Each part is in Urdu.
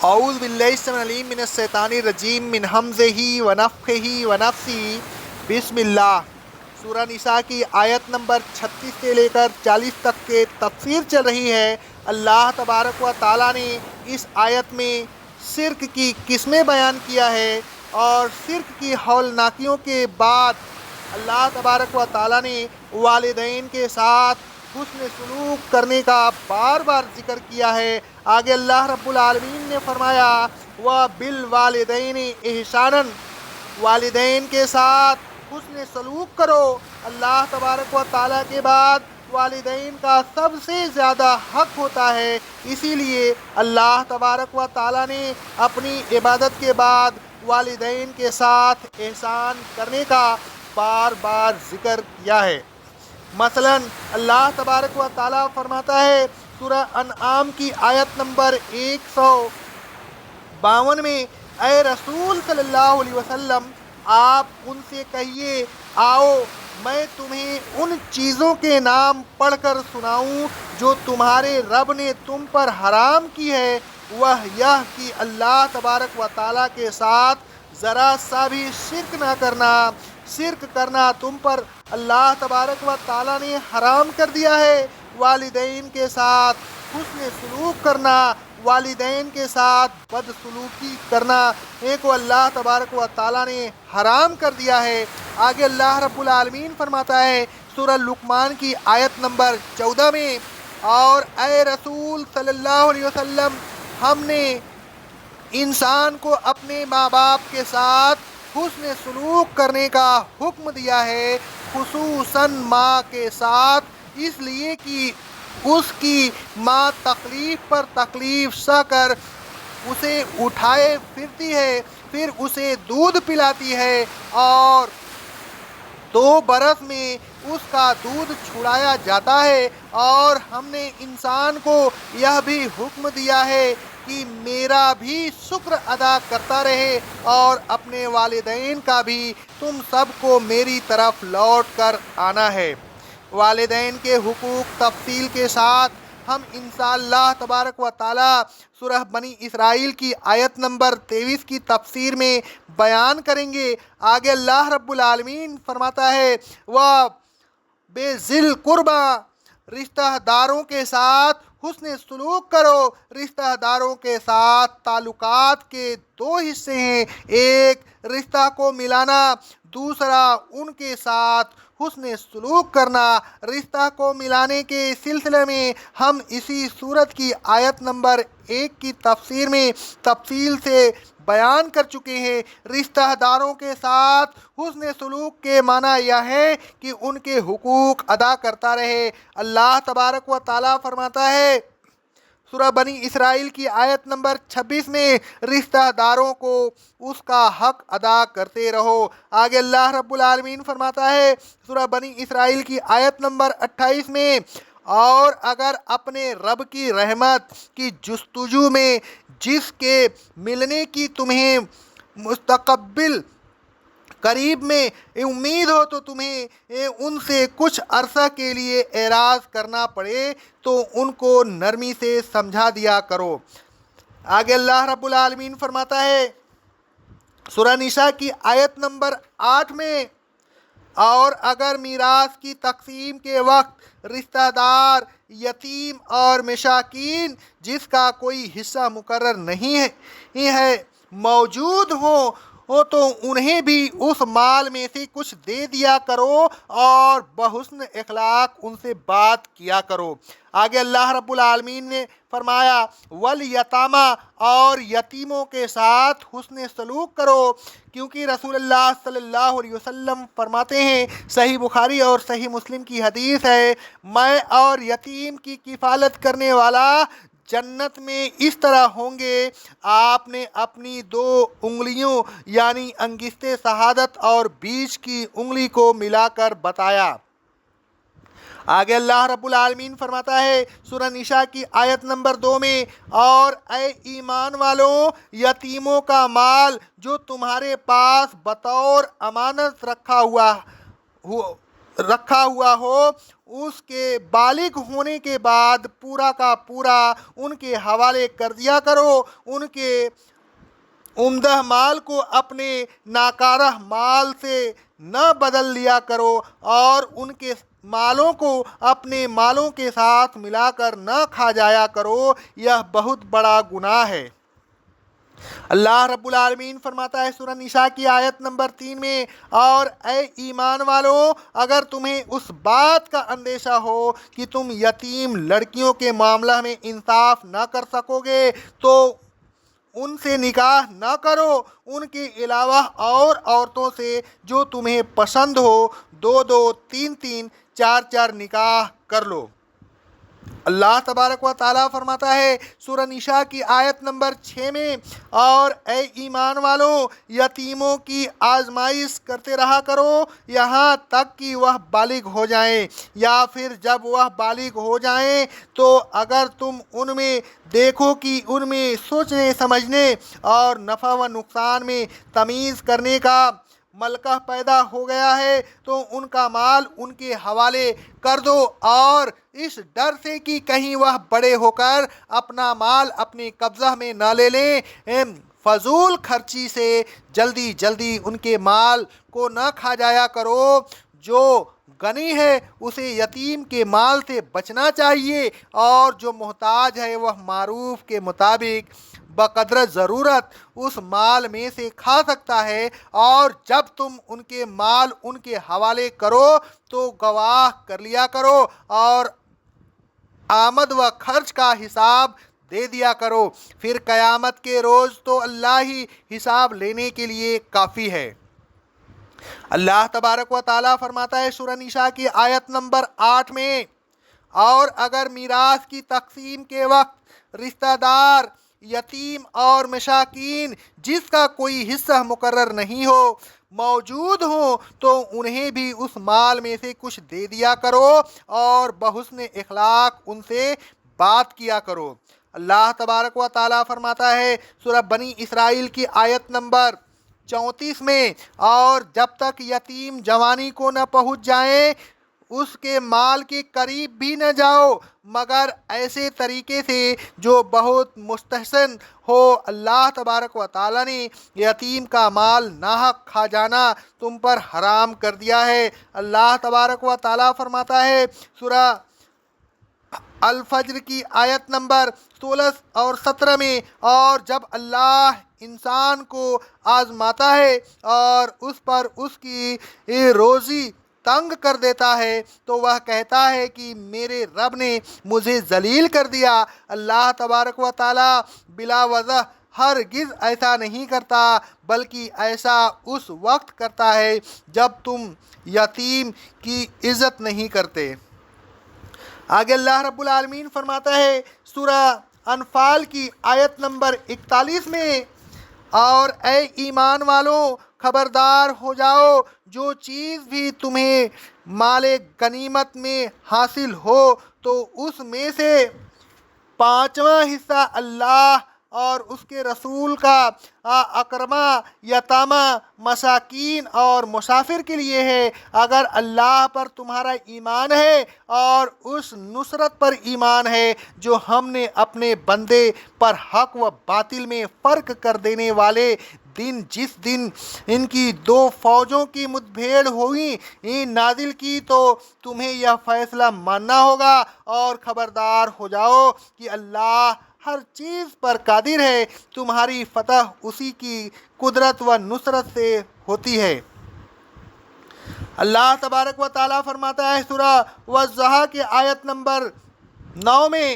اعوذ باللہ السمیع العلیم من الشیطان الرجیم من حمزہ ونفخہ ونفثہ بسم اللہ۔ سورہ نساء کی آیت نمبر 36 سے لے کر 40 تک کے تفسیر چل رہی ہے۔ اللہ تبارک و تعالیٰ نے اس آیت میں شرک کی قسمیں بیان کیا ہے، اور شرک کی ہولناکیوں کے بعد اللہ تبارک و تعالیٰ نے والدین کے ساتھ حسن سلوک کرنے کا بار بار ذکر کیا ہے۔ آگے اللہ رب العالمین نے فرمایا وَبِالْوَالِدَيْنِ اِحْسَانًا، والدین کے ساتھ حسن سلوک کرو۔ اللہ تبارک و تعالیٰ کے بعد والدین کا سب سے زیادہ حق ہوتا ہے، اسی لیے اللہ تبارک و تعالیٰ نے اپنی عبادت کے بعد والدین کے ساتھ احسان کرنے کا بار بار ذکر کیا ہے۔ مثلا اللہ تبارک و تعالیٰ فرماتا ہے سورہ انعام کی آیت نمبر 152 میں، اے رسول صلی اللہ علیہ وسلم آپ ان سے کہیے آؤ میں تمہیں ان چیزوں کے نام پڑھ کر سناؤں جو تمہارے رب نے تم پر حرام کی ہے، وہ یہ کہ اللہ تبارک و تعالیٰ کے ساتھ ذرا سا بھی شرک نہ کرنا۔ شرک کرنا تم پر اللہ تبارک و تعالیٰ نے حرام کر دیا ہے۔ والدین کے ساتھ حسن سلوک کرنا، والدین کے ساتھ بدسلوکی کرنا ایک اللہ تبارک و تعالیٰ نے حرام کر دیا ہے۔ آگے اللہ رب العالمین فرماتا ہے سورہ لقمان کی آیت نمبر 14 میں، اور اے رسول صلی اللہ علیہ وسلم ہم نے انسان کو اپنے ماں باپ کے ساتھ حسن سلوک کرنے کا حکم دیا ہے، خصوصاً ماں کے ساتھ، اس لیے کہ اس کی ماں تکلیف پر تکلیف سہ کر اسے اٹھائے پھرتی ہے، پھر اسے دودھ پلاتی ہے، اور 2 برس میں اس کا دودھ چھڑایا جاتا ہے۔ اور ہم نے انسان کو یہ بھی حکم دیا ہے کہ میرا بھی شکر ادا کرتا رہے، اور اپنے والدین کا بھی تم سب کو میری طرف لوٹ کر آنا ہے۔ والدین کے حقوق تفصیل کے ساتھ ہم انشاءاللہ تبارک و تعالیٰ سورہ بنی اسرائیل کی آیت نمبر 23 کی تفسیر میں بیان کریں گے۔ آگے اللہ رب العالمین فرماتا ہے وَبِذِل قُرْبَىٰ، رشتہ داروں کے ساتھ حسن سلوک کرو۔ رشتہ داروں کے ساتھ تعلقات کے 2 حصے ہیں، ایک رشتہ کو ملانا، دوسرا ان کے ساتھ حسن سلوک کرنا۔ رشتہ کو ملانے کے سلسلے میں ہم اسی سورت کی آیت نمبر 1 کی تفسیر میں تفصیل سے بیان کر چکے ہیں۔ رشتہ داروں کے ساتھ حسن سلوک کے معنی یہ ہے کہ ان کے حقوق ادا کرتا رہے۔ اللہ تبارک و تعالیٰ فرماتا ہے سورہ بنی اسرائیل کی آیت نمبر 26 میں، رشتہ داروں کو اس کا حق ادا کرتے رہو۔ آگے اللہ رب العالمین فرماتا ہے سورہ بنی اسرائیل کی آیت نمبر 28 میں، اور اگر اپنے رب کی رحمت کی جستجو میں جس کے ملنے کی تمہیں مستقبل قریب میں امید ہو تو تمہیں ان سے کچھ عرصہ کے لیے اعراض کرنا پڑے تو ان کو نرمی سے سمجھا دیا کرو۔ آگے اللہ رب العالمین فرماتا ہے سورہ نساء کی آیت نمبر 8 میں، اور اگر میراث کی تقسیم کے وقت رشتہ دار، یتیم اور مساکین جس کا کوئی حصہ مقرر نہیں ہے موجود ہوں تو انہیں بھی اس مال میں سے کچھ دے دیا کرو، اور بحسن اخلاق ان سے بات کیا کرو۔ آگے اللہ رب العالمین نے فرمایا والیتامیٰ، اور یتیموں کے ساتھ حسن سلوک کرو، کیونکہ رسول اللہ صلی اللہ علیہ وسلم فرماتے ہیں، صحیح بخاری اور صحیح مسلم کی حدیث ہے، میں اور یتیم کی کفالت کرنے والا جنت میں اس طرح ہوں گے۔ آپ نے اپنی 2 انگلیوں یعنی انگشت شہادت اور بیچ کی انگلی کو ملا کر بتایا۔ آگے اللہ رب العالمین فرماتا ہے سورہ نساء کی آیت نمبر 2 میں، اور اے ایمان والوں، یتیموں کا مال جو تمہارے پاس بطور امانت رکھا ہوا رکھا ہوا ہو، اس کے بالغ ہونے کے بعد پورا کا پورا ان کے حوالے کر دیا کرو۔ ان کے عمدہ مال کو اپنے ناکارہ مال سے نہ بدل لیا کرو، اور ان کے مالوں کو اپنے مالوں کے ساتھ ملا کر نہ کھا جایا کرو، یہ بہت بڑا گناہ ہے۔ اللہ رب العالمین فرماتا ہے سورہ نساء کی آیت نمبر 3 میں، اور اے ایمان والو، اگر تمہیں اس بات کا اندیشہ ہو کہ تم یتیم لڑکیوں کے معاملہ میں انصاف نہ کر سکو گے تو ان سے نکاح نہ کرو۔ ان کے علاوہ اور عورتوں سے جو تمہیں پسند ہو، 2 3 4 نکاح کر لو۔ اللہ تبارک و تعالیٰ فرماتا ہے سورہ نساء کی آیت نمبر 6 میں، اور اے ایمان والو، یتیموں کی آزمائش کرتے رہا کرو یہاں تک کہ وہ بالغ ہو جائیں، یا پھر جب وہ بالغ ہو جائیں تو اگر تم ان میں دیکھو کہ ان میں سوچنے سمجھنے اور نفع و نقصان میں تمیز کرنے کا ملکہ پیدا ہو گیا ہے تو ان کا مال ان کے حوالے کر دو، اور اس ڈر سے کہ کہیں وہ بڑے ہو کر اپنا مال اپنے قبضہ میں نہ لے لیں، فضول خرچی سے جلدی جلدی ان کے مال کو نہ کھا جایا کرو۔ جو غنی ہے اسے یتیم کے مال سے بچنا چاہیے، اور جو محتاج ہے وہ معروف کے مطابق بقدر ضرورت اس مال میں سے کھا سکتا ہے۔ اور جب تم ان کے مال ان کے حوالے کرو تو گواہ کر لیا کرو، اور آمد و خرچ کا حساب دے دیا کرو، پھر قیامت کے روز تو اللہ ہی حساب لینے کے لیے کافی ہے۔ اللہ تبارک و تعالیٰ فرماتا ہے سورہ نساء کی آیت نمبر 8 میں، اور اگر میراث کی تقسیم کے وقت رشتہ دار، یتیم اور مساکین جس کا کوئی حصہ مقرر نہیں ہو موجود ہوں تو انہیں بھی اس مال میں سے کچھ دے دیا کرو، اور بحسن اخلاق ان سے بات کیا کرو۔ اللہ تبارک و تعالیٰ فرماتا ہے سورہ بنی اسرائیل کی آیت نمبر 34 میں، اور جب تک یتیم جوانی کو نہ پہنچ جائیں اس کے مال کے قریب بھی نہ جاؤ مگر ایسے طریقے سے جو بہت مستحسن ہو۔ اللہ تبارک و تعالیٰ نے یتیم کا مال ناحق کھا جانا تم پر حرام کر دیا ہے۔ اللہ تبارک و تعالیٰ فرماتا ہے سورہ الفجر کی آیت نمبر 16 اور 17 میں، اور جب اللہ انسان کو آزماتا ہے اور اس پر اس کی روزی تنگ کر دیتا ہے تو وہ کہتا ہے کہ میرے رب نے مجھے ذلیل کر دیا۔ اللہ تبارک و تعالیٰ بلا وجہ ہرگز ایسا نہیں کرتا، بلکہ ایسا اس وقت کرتا ہے جب تم یتیم کی عزت نہیں کرتے۔ آگے اللہ رب العالمین فرماتا ہے سورہ انفال کی آیت نمبر 41 میں، اور اے ایمان والوں، خبردار ہو جاؤ، جو چیز بھی تمہیں مال غنیمت میں حاصل ہو تو اس میں سے 5واں حصہ اللہ اور اس کے رسول کا، اقربا، یتامہ، مساکین اور مسافر کے لیے ہے، اگر اللہ پر تمہارا ایمان ہے اور اس نصرت پر ایمان ہے جو ہم نے اپنے بندے پر حق و باطل میں فرق کر دینے والے دن، جس دن ان کی 2 فوجوں کی مدبھیڑ ہوئی نازل کی، تو تمہیں یہ فیصلہ ماننا ہوگا، اور خبردار ہو جاؤ کہ اللہ ہر چیز پر قادر ہے، تمہاری فتح اسی کی قدرت و نصرت سے ہوتی ہے۔ اللہ تبارک و تعالیٰ فرماتا ہے سورہ والضحیٰ کی آیت نمبر 9 میں،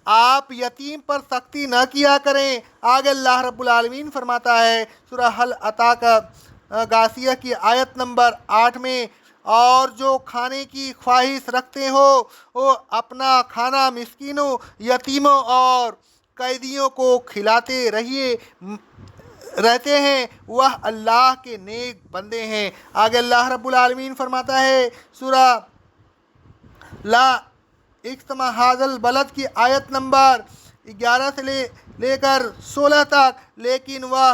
آپ یتیم پر سختی نہ کیا کریں۔ آگے اللہ رب العالمین فرماتا ہے سورہ حل اتاک غاشیہ کی آیت نمبر 8 میں، اور جو کھانے کی خواہش رکھتے ہو وہ اپنا کھانا مسکینوں، یتیموں اور قیدیوں کو کھلاتے رہتے ہیں، وہ اللہ کے نیک بندے ہیں۔ آگے اللہ رب العالمین فرماتا ہے سورہ لا اقسم ھذا البلد کی آیت نمبر 11 سے لے کر 16 تک، لیکن وہ